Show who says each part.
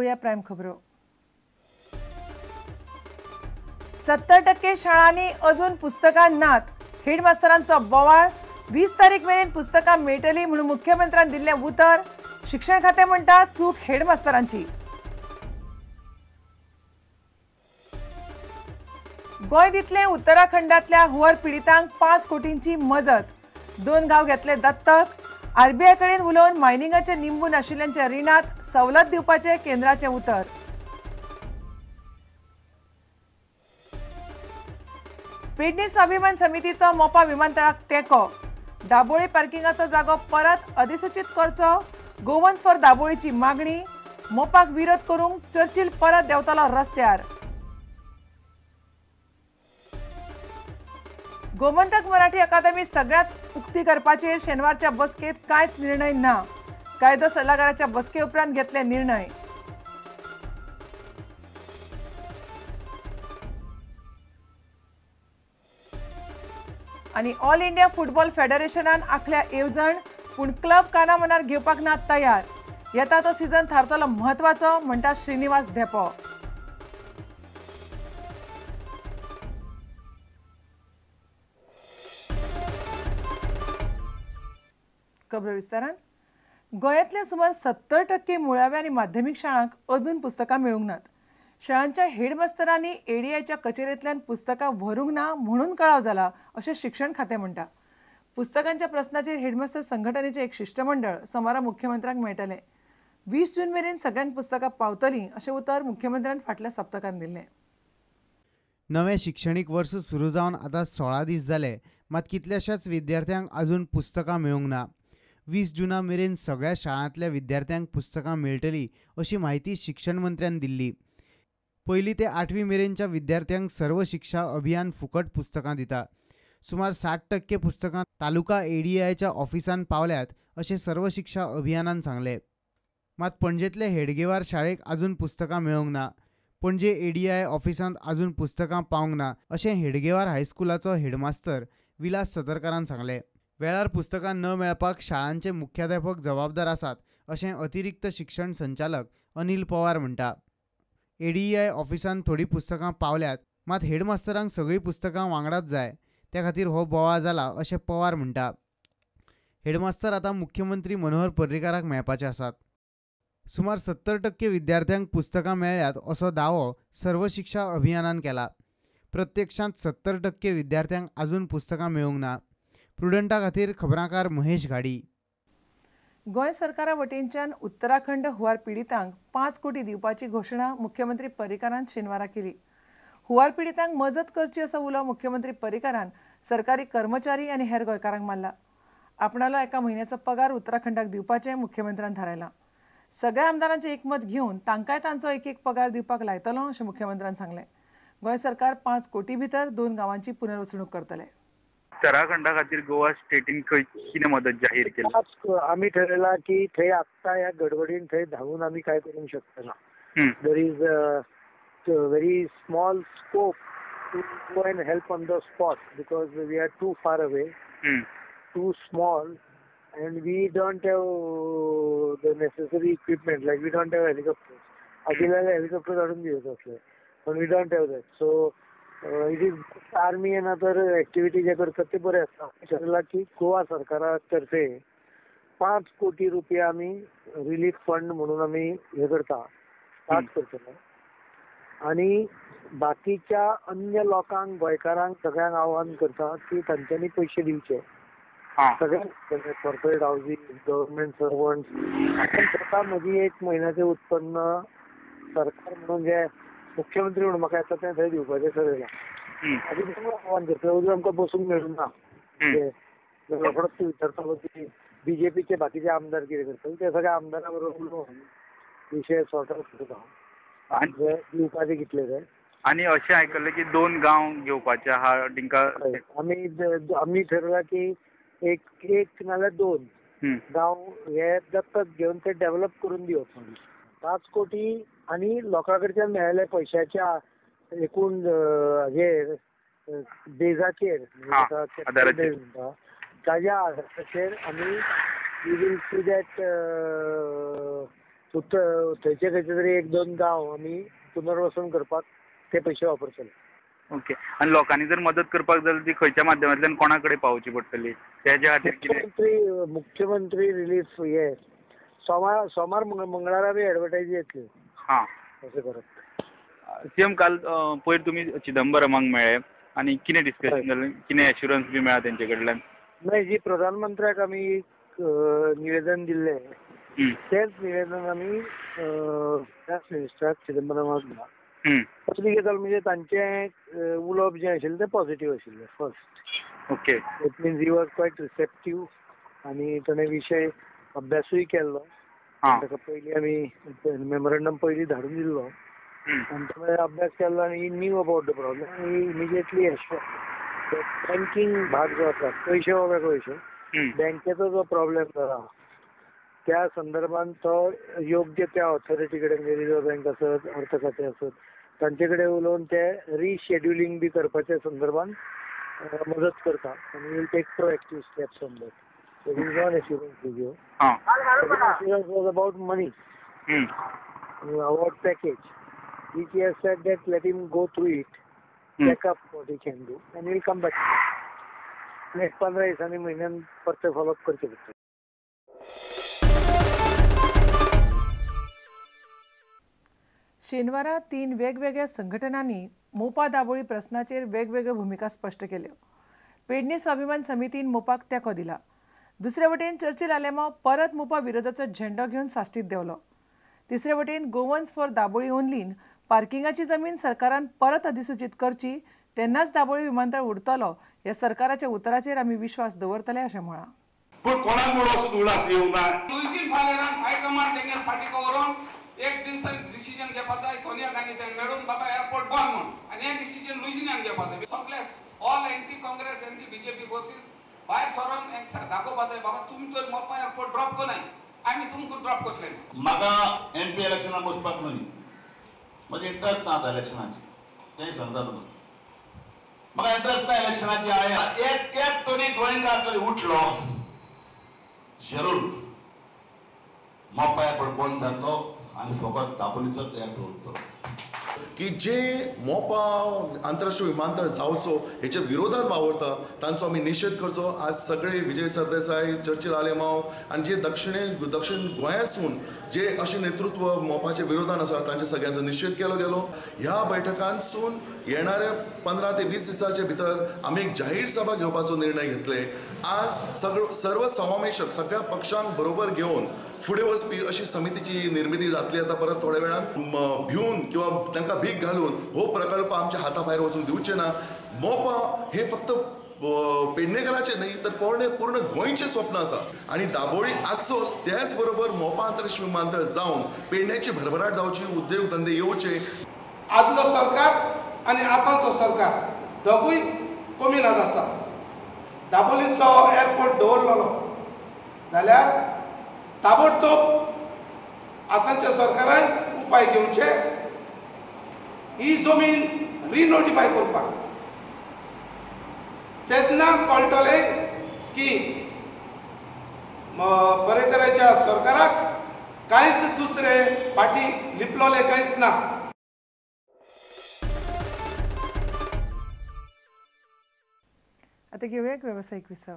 Speaker 1: पळया प्रायम खबरो। 70% शाळांनी अजून पुस्तकां नात। हेडमास्तरांचो बोवाळ। 20 तारीख मेरेन पुस्तकां मेळटली म्हणून मुख्यमंत्र्यान दिल्लें उतर। शिक्षण खातें म्हणटा चूक हेडमास्तरांची। गोंय दितले उत्तराखंडातल्या हुंवार पिडितांक 5 कोटींची मजत। 2 गांव घेतले दत्तक। आरबीआय कडेन उलोवन मायनिंगाचे निंबून आशिल्ल्यांच्या रिणांत सवलत दिवपाचे केंद्राचे उतर। पेडणे स्वाभिमान समितीचो मोपा विमानतळाक तेंको। दाबोळी पार्किंगाचो जागो परत अधिसूचित करचो। गोवन्स फॉर दाबोळीची मागणी। मोपाक विरोध करूंक चर्चिल परत देंवतलो रस्त्यार। गोमंतक मराठी अकादमी सगळ्यात उक्ती करपाचेर शेनवारच्या बसकेत कांयच निर्णय ना। कायदो सल्लागाराच्या बसके उपरांत घेतले निर्णय। आनी ऑल इंडिया फुटबॉल फेडरेशनान आखल्या येवजण पूण क्लब कानामनार घेवपाक ना तयार। येता तो सीझन थारतलो म्हत्वाचो म्हणटा श्रीनिवास धेपो। खबर विस्तारान। गोंयांतल्या सुमार 70% मुळाव्या आनी माध्यमीक शाळांक अजून पुस्तकां मेळूंक नात। शाळांच्या हेडमास्तरांनी एडीआयच्या कचेरेंतल्यान पुस्तकां व्हरूंक ना म्हणून कळाव जाला अशें शिक्षण खातें म्हणटा। पुस्तकांच्या प्रस्नाचेर हेडमास्तर संघटनेचें एक शिष्टमंडळ सोमारा मुख्यमंत्र्यांक मेळटलें। 20 जून मेरेन सगळ्यांक पुस्तकां पावतलीं अशें उतर मुख्यमंत्र्यान फाटल्या सप्तकांत दिल्लें।
Speaker 2: नवे शिक्षणीक वर्स सुरू जावन आतां 16 दीस जाले, मात कितल्याशाच विद्यार्थ्यांक अजून पुस्तकां मेळूंक ना। 20 जूना मेरेन सगळ्या शाळांतल्या विद्यार्थ्यांक पुस्तकां मेळटलीं अशी माहिती शिक्षण मंत्र्यान दिल्ली। पयली ते 8वी मेरेनच्या विद्यार्थ्यांक सर्व शिक्षा अभियान फुकट पुस्तकां दिता। सुमार 60% पुस्तकां तालुका एडीआयच्या ऑफिसांत पावल्यात अशें सर्व शिक्षा अभियानान सांगलें। मात पणजेंतले हेडगेवार शाळेक अजून पुस्तकां मेळूंक ना। पणजे एडीआय ऑफिसांत अजून पुस्तकां पावंक ना अशें हेडगेवार हायस्कुलाचो हेडमास्तर विलास सतरकरान सांगलें। वेळार पुस्तकां न मेळपाक शाळांचे मुख्याध्यापक जबाबदार आसात अशें अतिरिक्त शिक्षण संचालक अनिल पवार म्हणटा। एडीआय ऑफिसांत थोडीं पुस्तकां पावल्यात, मात हेडमास्तरांक सगळीं पुस्तकां वांगडाच जाय, त्या खातीर हो बोवाळ जाला अशें पवार म्हणटा। हेडमास्तर आतां मुख्यमंत्री मनोहर पर्रीकाराक मेळपाचे आसात। सुमार 70% विद्यार्थ्यांक पुस्तकां मेळ्ळ्यात असो दावो सर्व शिक्षा अभियानान केला। प्रत्यक्षांत 70% विद्यार्थ्यांक अजून पुस्तकां मेळूंक ना। प्रुडंटा खातीर खबराकार महेश घाडी।
Speaker 1: गोंय सरकारा वटेनच्यान उत्तराखंड हुंवार पिडितांक 5 कोटी दिवपाची घोशणा मुख्यमंत्री पर्रीकारान शेनवारा केली। हुंवार पिडितांक मजत करची असो उलो मुख्यमंत्री पर्रीकारान सरकारी कर्मचारी आनी हेर गोंयकारांक मारला। आपणालो एका म्हयन्याचो पगार उत्तराखंडाक दिवपाचें मुख्यमंत्र्यान थारायलां। सगळ्या आमदारांचें एकमत घेवन तांकांय तांचो एक पगार दिवपाक लायतलो अशें मुख्यमंत्र्यान सांगलें। गोंय सरकार 5 कोटी भितर 2 गांवांची पुनर्वसणूक करतले।
Speaker 3: उत्तराखंडा खातीर गोवा स्टेटीन कितें मदत जाहीर केली?
Speaker 4: आम्ही ठरयला की थंय आत्ता ह्या गडबडीन थंय धावून आम्ही काय करूंक शकना। There is very small scope to go and help on the spot because we are too far away, too small and we don't have the necessary equipment, like we don't have helicopters. Adilala helicopters काढून दिवत असले, पण we don't have that. So it is army and other activities जे करतात ते बरे असतात। ठरला की गोवा सरकारातर्फे 5 कोटी रुपये आम्ही रिलीफ फंड म्हणून आम्ही हे करता स्टार्ट करतलो आणि बाकीच्या अन्य लोकांक गोंयकारांक सगळ्यांक आव्हान करता की तांच्यांनी पैसे दिवचे। सगळ्यांक कॉर्पोरेट हाऊसिंग, गव्हर्नमेंट सर्वंट, आपण स्वतः मध्ये 1 महिन्याचे उत्पन्न सरकार म्हणून जे मुख्यमंत्री म्हणून म्हाका येता तें थंय दिवपाचें ठरयलां। आधी आव्हान करता उजो आमकां बसूंक मेळूंक ना। रोखडोच विचारतलो की बीजेपीचे बाकीचे आमदार कितें करतले, ते सगळ्या आमदारां बरोबर उलोवन विशय सॉर्ट आउट करता आनी दिवपाचे कितले ते।
Speaker 3: आनी अशें आयकल्लें की 2 गांव घेवपाचे आहा तिंका
Speaker 4: आमी ठरयला की एक नाल्यार 2 गांव हे दत्तक घेवन ते डेव्हलप करून दिवप। 5 कोटी आणि लोकां कडच्यान मेळयल्या पैशाच्या एकूण हेर बेजाचेर ताज्या आधाराचेर आमी वी वील सी दॅट थंयचे खंयचे तरी 1-2 गांव आमी पुनर्वसन करपाक ते पयशे वापरतले.
Speaker 3: ओके. आणि लोकांनी जर मदत करपाक जाल्यार ती खंयच्या माध्यमांतल्यान कोणा कडेन पावोवची पडटली त्याच्या खातीर कितें?
Speaker 4: मुख्यमंत्री रिलीफ हे सोमार मंगळारा बी एडवर्टायज येतली.
Speaker 3: हा
Speaker 4: अशें करप.
Speaker 3: सीएम काल पयर तुमी चिदंबरमाक मेळ्ळे आणि कितें डिस्कशन जालें, कितें एश्युरन्स बी मेळ्ळा तेंचे कडल्यान?
Speaker 4: नाही, जी प्रधानमंत्र्याक आमी निवेदन दिल्लें तेच निवेदन आमी मिनिस्टराक चिदंबरमाक दिलां. कसली गजाल म्हणजे तांचें उलोवप जें आशिल्लें तें पॉझिटिव्ह आशिल्लें first.
Speaker 3: Okay.
Speaker 4: It means he was quiet receptive आनी ताणें विशय अभ्यासूय केल्लो. ताका पयलीं आमी मेमोरंडम पयलीं धाडून दिल्लो आनी ताणें अभ्यास केल्लो आनी ही न्यू अबाउट द प्रॉब्लेम आनी इमिजिएटली बँकिंग भाग जो आसा पयशे हो वेगळो विशय, बँकेचो जो प्रॉब्लेम जाला त्या संदर्भात तो योग्य त्या ऑथॉरिटी कडेन रिझर्व्ह बँक आसत, अर्थ खातें आसत तांचे कडेन उलोवन ते रिशेड्युलिंग बी करपाच्या संदर्भात मदत करता आनी will take proactive steps on that. So this is not assurance video. Assurance was about money, about package, which he has said that let him go through it, check up what he can do, and he will come back. Next 15 दिवसांनी महिन्यान परत follow up करचे पडटले.
Speaker 1: शेनवारा 3 वेगवेगळ्या संघटनांनी मोपा दाबोळी प्रश्नाचेर वेगवेगळ्यो भूमिका स्पश्ट केल्यो. पेडणे स्वाभिमान समितीन मोपाक तेंको दिला. दुसरे वटेन चर्चिल आलेमांव परत मोपा विरोधाचो झेंडो घेवन साश्टीत देवलो. तिसरे वटेन गोवन्स फॉर दाबोळी ओन्लीन पार्किंगाची जमीन सरकारान परत अधिसूचित करची तेन्नाच दाबोळी विमानतळ उरतलो ह्या सरकाराच्या उतराचेर आमी विश्वास दवरतले अशें म्हळां.
Speaker 5: पण कोणाक उलास येवंक ना. लुईजीन फालेरान हायकमांड तेंगेर फाटी करून एक डिसिजन घेवपाक जाय सोनिया गांधी थंय मेळून बाबा एअरपोर्ट बंद म्हणून आनी हे डिसिजन लुईजिनान घेवपाक जाय. सगळे all anti Congress anti BJP forces भायर सरोन दाखोवपाक जाय बाबा तुमी तर मोपा एअरपोर्ट ड्रॉप कोनाय आमी तुमकां ड्रॉप करतले. म्हाका एमपी इलेक्शनाक वचपाक न्हय, म्हजे इंट्रस्ट ना आतां इलेक्शनाची तें सांगता तुका. म्हाका इंट्रस्ट ना इलेक्शनाची. हांवें एक कॅप तरी गोंयकार तरी उठलो जरूर मोपा एअरपोर्ट बंद जातलो आणि फकत दाबोलीचोच एअरपोर्ट उरतलो.
Speaker 6: की जे मोपा आंतरराष्ट्रीय विमानतळ जावचो हेच्या विरोधात वावरता तांचो आमी निशेध करचो. आज सगळे विजय सरदेसाय, चर्चिल आलेमांव आनी जे दक्षिण गोंयांतसून जे अशें नेतृत्व मोपाच्या विरोधान आसा तांचे सगळ्यांचो निशेध केलो गेलो. ह्या बैठकांतसून येणाऱ्या 15 ते 20 दिसांचे भितर आमी एक जाहीर सभा घेवपाचो निर्णय घेतले. आज सर्व समावेशक सगळ्या पक्षांक बरोबर घेवन फुडें वचपी अशी समितीची निर्मिती जातली. आता परत थोड्या वेळान भिवन किंवा तांकां भीक घालून हो प्रकल्प आमच्या हाता भायर वचून दिवचे ना. मोपा हे फक्त पेडणेकरांचे न्हय तर पूर्ण गोंयचें स्वप्न आसा आनी दाबोळी आसचोच. त्याच बरोबर मोपा आंतरराष्ट्रीय विमानतळ जावन पेडण्याची भरभराट जावची, उद्योग धंदे येवचे.
Speaker 5: आदलो सरकार आनी आतांचो सरकार दोगूय कॉम्युनांत आसा. दाबोलीचो एअरपोर्ट दवरलेलो जाल्यार ताबडतोब आतांच्या सरकारान उपाय घेवचे. ही जमीन रिनोटिफाय करपाक तेन्ना कळटलें की पर्रेकराच्या सरकाराक कांयच दुसरे फाटी लिपलोले कांयच ना.
Speaker 1: आता घेऊया एक व्यावसायिक विसाव.